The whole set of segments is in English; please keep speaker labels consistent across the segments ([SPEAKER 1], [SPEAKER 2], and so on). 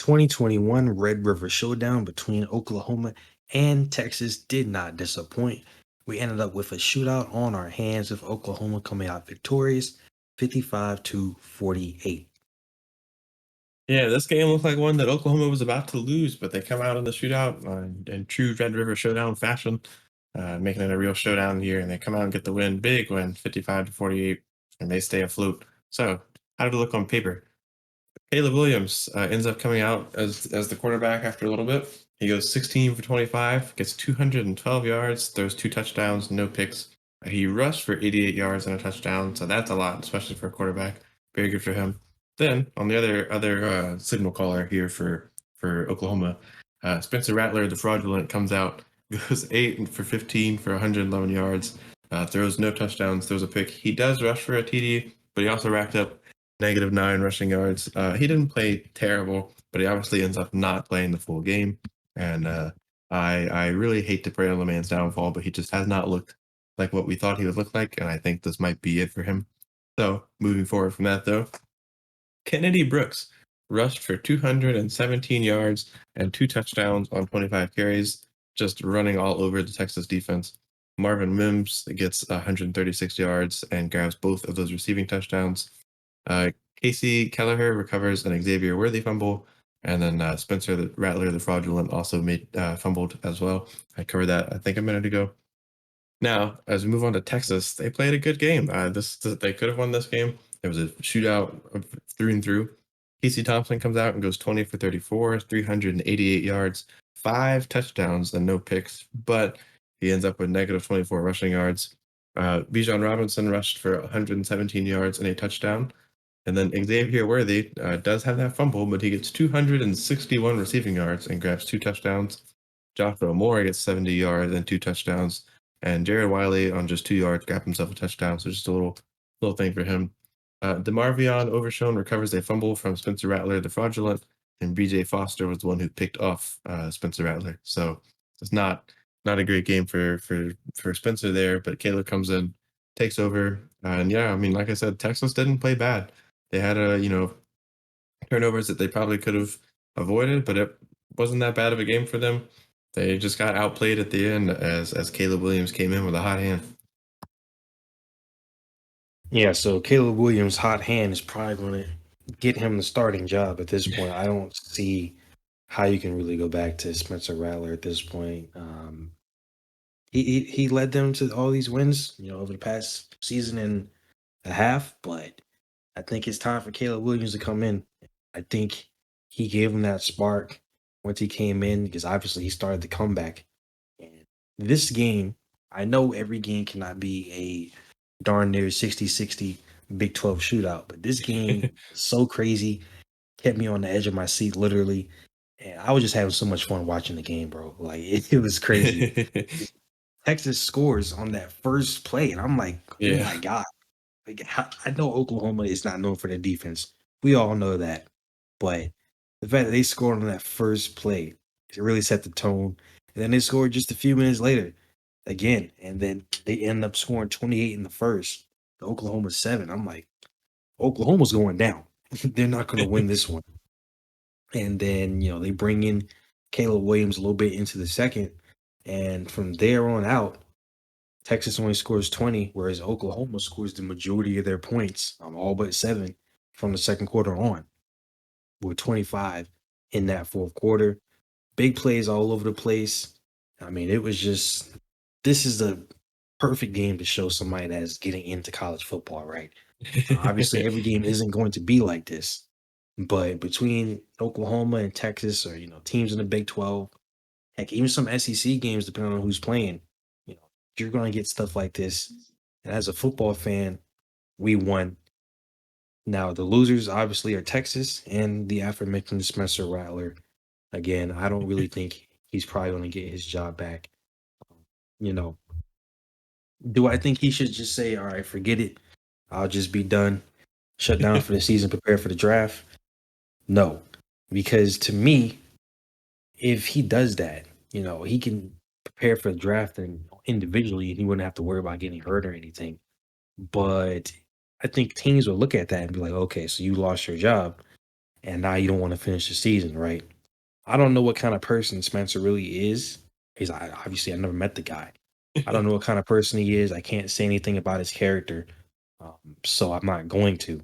[SPEAKER 1] 2021 Red River Showdown between Oklahoma and Texas did not disappoint. We ended up with a shootout on our hands with Oklahoma coming out victorious 55-48.
[SPEAKER 2] Yeah, this game looked like one that Oklahoma was about to lose, but they come out in the shootout in true Red River Showdown fashion, making it a real showdown here, and they come out and get the win, big win, 55-48, and they stay afloat. So, how did it look on paper? Caleb Williams ends up coming out as the quarterback after a little bit. He goes 16 for 25, gets 212 yards, throws 2 touchdowns, no picks. He rushed for 88 yards and a touchdown, so that's a lot, especially for a quarterback. Very good for him. Then on the other signal caller here for Oklahoma, Spencer Rattler, the fraudulent, comes out, goes 8 for 15 for 111 yards, throws no touchdowns, throws a pick. He does rush for a TD, but he also racked up -9 rushing yards. He didn't play terrible, but he obviously ends up not playing the full game. And I really hate to pray on the man's downfall, but he just has not looked like what we thought he would look like, and I think this might be it for him. So moving forward from that, though, Kennedy Brooks rushed for 217 yards and 2 touchdowns on 25 carries, just running all over the Texas defense. Marvin Mims gets 136 yards and grabs both of those receiving touchdowns. Casey Kelleher recovers an Xavier Worthy fumble, and then Spencer the Rattler, the fraudulent, also made fumbled as well. I covered that I think a minute ago. Now, as we move on to Texas, they played a good game. They could have won this game. It was a shootout through and through. Casey Thompson comes out and goes 20 for 34, 388 yards, 5 touchdowns, and no picks, but he ends up with -24 rushing yards. Bijan Robinson rushed for 117 yards and a touchdown. And then Xavier Worthy does have that fumble, but he gets 261 receiving yards and grabs 2 touchdowns. Joshua Moore gets 70 yards and 2 touchdowns. And Jared Wiley on just 2 yards grabbed himself a touchdown. So just a little thing for him. DeMarvion Overshone recovers a fumble from Spencer Rattler, the fraudulent, and BJ Foster was the one who picked off Spencer Rattler. So it's not a great game for Spencer there, but Caleb comes in, takes over, and yeah, I mean, like I said, Texas didn't play bad. They had turnovers that they probably could have avoided, but it wasn't that bad of a game for them. They just got outplayed at the end as Caleb Williams came in with a hot hand.
[SPEAKER 1] Yeah, so Caleb Williams' hot hand is probably going to get him the starting job at this point. I don't see how you can really go back to Spencer Rattler at this point. He led them to all these wins, over the past season and a half, but I think it's time for Caleb Williams to come in. I think he gave him that spark once he came in because obviously he started the comeback. And this game, I know every game cannot be a darn near 60-60 Big 12 shootout, but this game was so crazy, kept me on the edge of my seat literally. And I was just having so much fun watching the game, bro. Like it was crazy. Texas scores on that first play, and I'm like, oh
[SPEAKER 2] Yeah.
[SPEAKER 1] my God. Like, I know Oklahoma is not known for their defense. We all know that. But the fact that they scored on that first play, it really set the tone. And then they scored just a few minutes later again. And then they end up scoring 28 in the first, the Oklahoma 7. I'm like, Oklahoma's going down. They're not going to win this one. And then, they bring in Caleb Williams a little bit into the second. And from there on out, Texas only scores 20, whereas Oklahoma scores the majority of their points, all but 7, from the second quarter on, with 25 in that fourth quarter. Big plays all over the place. I mean, it was just, this is the perfect game to show somebody that's getting into college football, right? Obviously, every game isn't going to be like this, but between Oklahoma and Texas, or, teams in the Big 12, heck, even some SEC games, depending on who's playing, you're going to get stuff like this. And as a football fan, we won. Now, the losers obviously are Texas and the aforementioned Spencer Rattler. Again, I don't really think he's probably going to get his job back. You know, do I think he should just say, all right, forget it? I'll just be done, shut down for the season, prepare for the draft? No, because to me, if he does that, he can prepare for the draft and individually, he wouldn't have to worry about getting hurt or anything. But I think teams will look at that and be like, okay, so you lost your job. and now you don't want to finish the season, right? I don't know what kind of person Spencer really is. Obviously I never met the guy. I don't know what kind of person he is. I can't say anything about his character, so I'm not going to.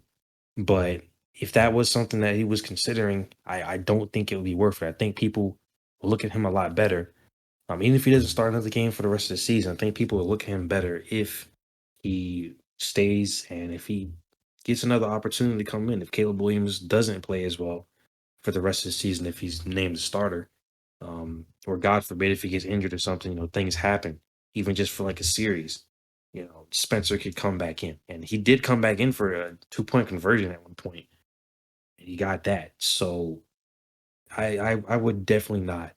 [SPEAKER 1] But if that was something that he was considering, I don't think it would be worth it. I think people will look at him a lot better. Even if he doesn't start another game for the rest of the season, I think people will look at him better if he stays and if he gets another opportunity to come in. If Caleb Williams doesn't play as well for the rest of the season, if he's named a starter, or God forbid if he gets injured or something, things happen, even just for like a series. Spencer could come back in, and he did come back in for a 2-point conversion at one point, and he got that. So I would definitely not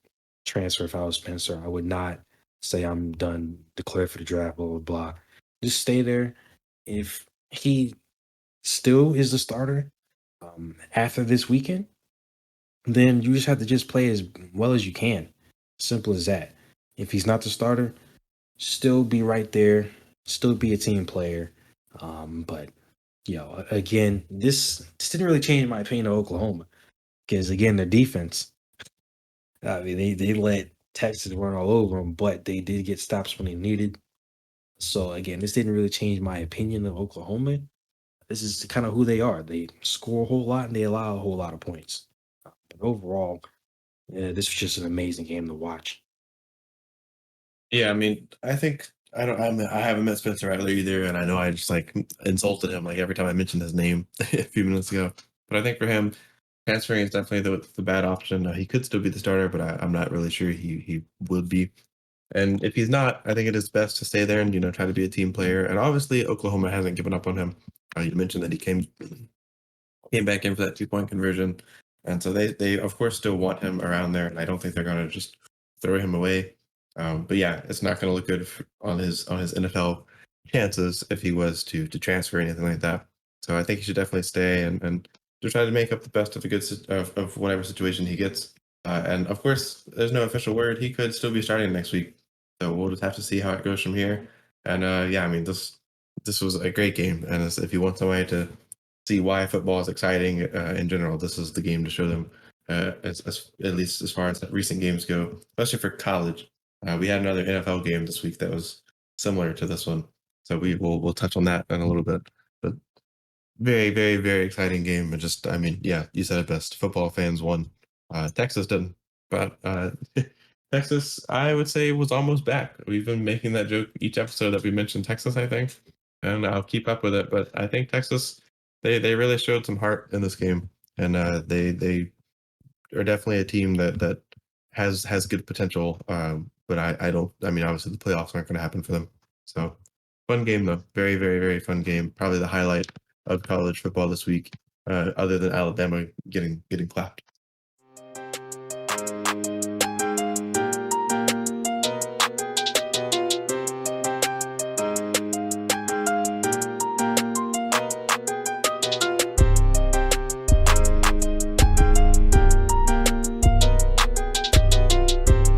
[SPEAKER 1] transfer if I was Spencer. I would not say I'm done, declare for the draft, blah blah blah. Just stay there. If he still is the starter after this weekend, then you just have to just play as well as you can. Simple as that. If he's not the starter, still be right there, still be a team player. But again, this didn't really change my opinion of Oklahoma because again, their defense. I mean, they let Texas run all over them, but they did get stops when they needed. So again, this didn't really change my opinion of Oklahoma. This is kind of who they are. They score a whole lot and they allow a whole lot of points. But overall, this was just an amazing game to watch.
[SPEAKER 2] Yeah, I mean, I think I haven't met Spencer Rattler either, and I know I just like insulted him like every time I mentioned his name a few minutes ago. But I think for him, transferring is definitely the bad option. He could still be the starter, but I'm not really sure he would be. And if he's not, I think it is best to stay there and try to be a team player. And obviously, Oklahoma hasn't given up on him. You mentioned that he came back in for that 2-point conversion, and so they of course still want him around there, and I don't think they're going to just throw him away. But yeah, it's not going to look good on his NFL chances if he was to transfer or anything like that. So I think he should definitely stay and to try to make up the best of a of whatever situation he gets. And of course, there's no official word. He could still be starting next week, so we'll just have to see how it goes from here. And yeah, I mean this was a great game, and if you want somebody to see why football is exciting in general, this is the game to show them. At least as far as recent games go, especially for college. We had another NFL game this week that was similar to this one, so we'll touch on that in a little bit. But very, very, very exciting game. And just, I mean, yeah, you said it best. Football fans won. Texas didn't, but Texas, I would say, was almost back. We've been making that joke each episode that we mentioned Texas, I think, and I'll keep up with it. But I think Texas, they really showed some heart in this game, and they are definitely a team that has good potential. But I don't. I mean, obviously the playoffs aren't going to happen for them. So fun game though. Very, very, very fun game. Probably the highlight of college football this week, other than Alabama getting clapped.